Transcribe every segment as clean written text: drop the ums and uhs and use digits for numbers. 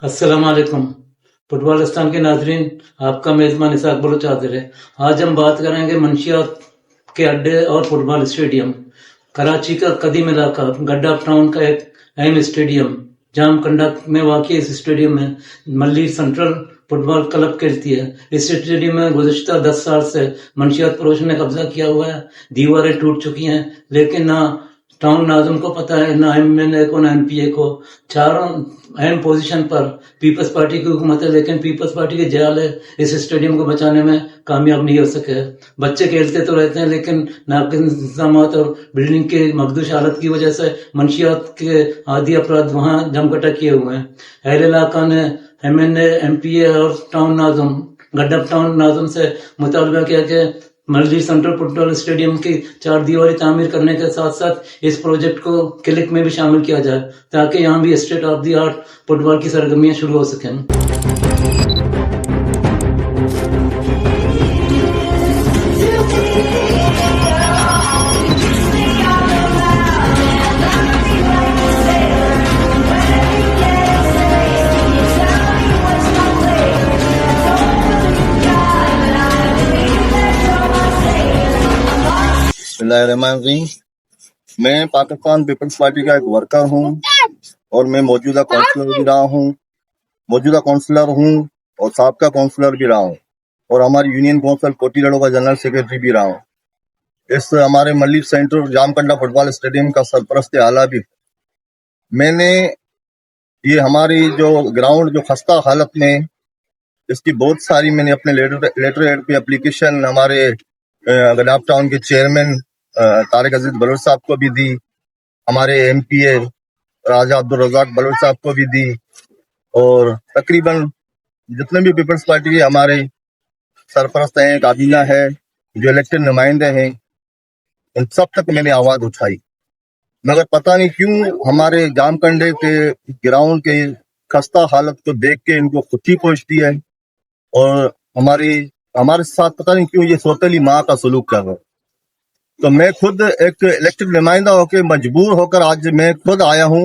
अस्सलाम वालेकुम। फुटबॉलिस्तान के नाजरीन, आपका मेज़बान इसाक बलोच हाजिर है। आज हम बात करेंगे मंशियात के अड्डे और फुटबॉल स्टेडियम। कराची का कदीम इलाका गड्डा टाउन का एक अहम स्टेडियम जामकंडा में वाक़ई इस स्टेडियम में मल्ली सेंट्रल फुटबॉल क्लब खेलती है। इस स्टेडियम में गुज़श्ता 10 साल से मंशियात फरोश ने कब्जा किया हुआ है। दीवारें टूट चुकी हैं, लेकिन ना टाउन नाज़िम को पता है, ना एमएनए को, ना एमपीए को। चारों अहम पोजीशन पर पीपल्स पार्टी की हुकूमत है, लेकिन पीपल्स पार्टी के जाले इस स्टेडियम को बचाने में कामयाब नहीं हो सके। बच्चे खेलते तो रहते हैं, लेकिन नाकिस इंतजाम और बिल्डिंग की मखदूश हालत की वजह से मंशियात के आदि अपराध वहां जमघटा किए हुए हैं। अहल इलाका ने एमएनए, एमपीए और टाउन नाज़िम गड्डा टाउन नाज़िम से मुतालबा किया कि मल्ली सेंट्रल फुटबॉल स्टेडियम की 4 दीवारी तामीर करने के साथ साथ इस प्रोजेक्ट को क्लिक में भी शामिल किया जाए, ताकि यहाँ भी state of the art football की सरगर्मियां शुरू हो सकें। बिस्मिल्लाहिर्रहमानिर्रहीम। मैं पाकिस्तान पीपल्स पार्टी का एक वर्कर हूँ और मैं मौजूदा काउंसलर भी रहा हूँ, और साबका काउंसलर भी रहा हूँ, और हमारी यूनियन काउंसिल कोटी लड़ों का जनरल सेक्रेटरी भी रहा हूँ। इस हमारे मल्ली सेंटर जामकंडा फुटबॉल स्टेडियम का सरपरस्त आला भी। मैंने ये हमारी जो ग्राउंड जो खस्ता हालत में, इसकी बहुत सारी मैंने अपने लेटर हेड पे एप्लीकेशन हमारे गडाफ टाउन के चेयरमैन तारिक अजीज बलोच साहब को भी दी, हमारे एमपीए राजा अब्दुल रज़ाक बलोच साहब को भी दी, और तकरीबन जितने भी पीपल्स पार्टी के हमारे सरपरस्त हैं, काबीना है, जो इलेक्टेड नुमाइंदे हैं, उन सब तक मैंने आवाज उठाई। मगर पता नहीं क्यों हमारे जामकंडे के ग्राउंड के खस्ता हालत को देख के इनको खुशी पहुंचती है, और हमारे साथ पता नहीं क्यों ये सौतेली माँ का सलूक कर रहा है। तो मैं खुद एक इलेक्टेड नुमाइंदा होकर मजबूर होकर आज मैं खुद आया हूँ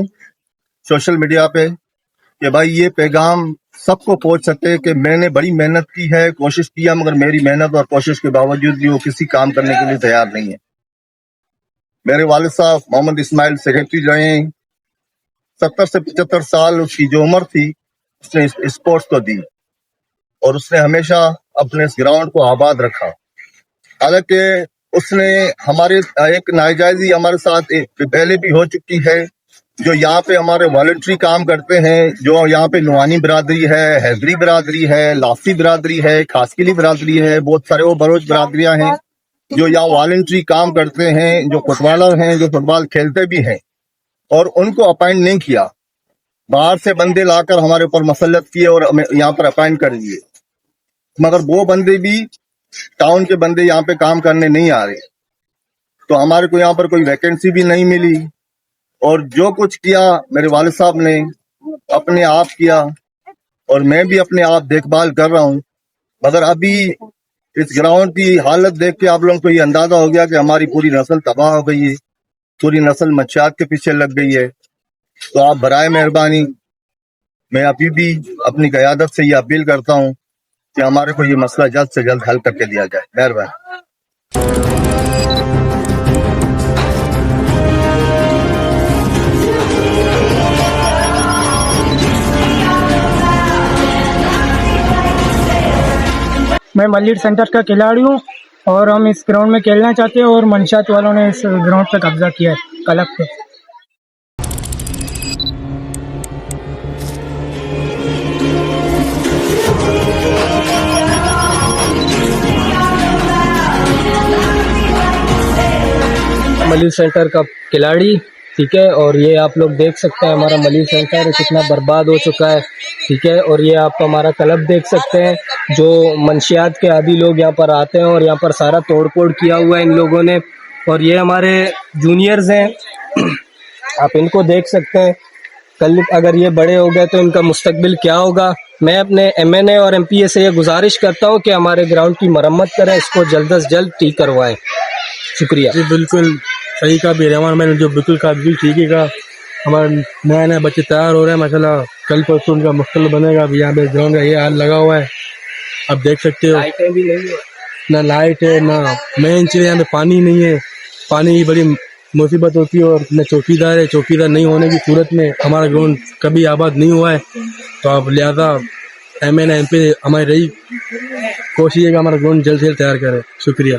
सोशल मीडिया पे कि भाई ये पैगाम सबको पहुंच सके कि मैंने बड़ी मेहनत की है, कोशिश किया, मगर मेरी मेहनत और कोशिश के बावजूद भी वो किसी काम करने के लिए तैयार नहीं है। मेरे वालिद साहब मोहम्मद इस्माइल सेक्रेटरी रहे हैं, 70 से 75 साल उसकी जो उम्र थी उसने स्पोर्ट्स को दी, और उसने हमेशा अपने इस ग्राउंड को आबाद रखा। हालांकि उसने हमारे एक नाजायजी हमारे साथ पहले भी हो चुकी है, जो यहाँ पे हमारे वॉलंटरी काम करते हैं, जो यहाँ पे नुआनी बिरादरी है, हैदरी बिरादरी है, लाफी बिरादरी है, खासकिली बिरादरी है, बहुत सारे वो बलोच बिरादरियां हैं जो यहाँ वॉलंटरी काम करते हैं, जो फुटबॉलर हैं, जो फुटबॉल खेलते भी हैं, और उनको अपॉइंट नहीं किया। बाहर से बंदे लाकर हमारे ऊपर मसलत किए और यहाँ पर अपॉइंट कर दिए, मगर वो बंदे भी टाउन के बंदे यहाँ पे काम करने नहीं आ रहे। तो हमारे को यहाँ पर कोई वैकेंसी भी नहीं मिली, और जो कुछ किया मेरे वालिद साहब ने अपने आप किया, और मैं भी अपने आप देखभाल कर रहा हूँ। मगर अभी इस ग्राउंड की हालत देख के आप लोगों को ये अंदाजा हो गया कि हमारी पूरी नस्ल तबाह हो गई है, पूरी नस्ल मंशियात के पीछे लग गई है। तो आप बराए मेहरबानी, मैं अभी भी अपनी क़यादत से ये अपील करता हूँ कि हमारे को ये मसला जल्द से जल्द हल करके दिया जाए। मेहरबानी। मैं मल्ली सेंटर का खिलाड़ी हूँ और हम इस ग्राउंड में खेलना चाहते हैं, और मंशियात वालों ने इस ग्राउंड पे कब्जा किया है क्लब पे। मल्ली सेंटर का खिलाड़ी, ठीक है, और ये आप लोग देख सकते हैं हमारा मल्ली सेंटर कितना बर्बाद हो चुका है, ठीक है। और ये आप हमारा क्लब देख सकते हैं, जो मंशियात के आदि लोग यहाँ पर आते हैं, और यहाँ पर सारा तोड़फोड़ किया हुआ है इन लोगों ने। और ये हमारे जूनियर्स हैं, आप इनको देख सकते हैं। कल अगर ये बड़े हो गए तो इनका मुस्तकबिल क्या होगा। मैं अपने एमएनए और एमपीए से ये गुजारिश करता हूँ कि हमारे ग्राउंड की मरम्मत करें, इसको जल्द से जल्द ठीक करवाएं। शुक्रिया जी। बिल्कुल सही कहा भी रहमान, मैंने जो बिल्कुल कहा बिल्कुल ठीक ही कहा। हमारे नए नए बच्चे तैयार हो रहे हैं माशाल्लाह, कल परसों उनका मुश्किल बनेगा। अभी यहाँ पे ग्राउंड का ये हाल लगा हुआ है, अब देख सकते हो। लाइटें भी नहीं है। ना लाइट है, ना मेन चीज़ यहाँ पे पानी नहीं है। पानी की बड़ी मुसीबत होती है, और न चौकीदार है। चौकीदार नहीं होने की सूरत में हमारा ग्राउंड कभी आबाद नहीं हुआ है। तो अब लिहाजा MLA MP हमारी रही कोशिश है कि हमारा ग्राउंड जल्द से जल्द तैयार करें। शुक्रिया।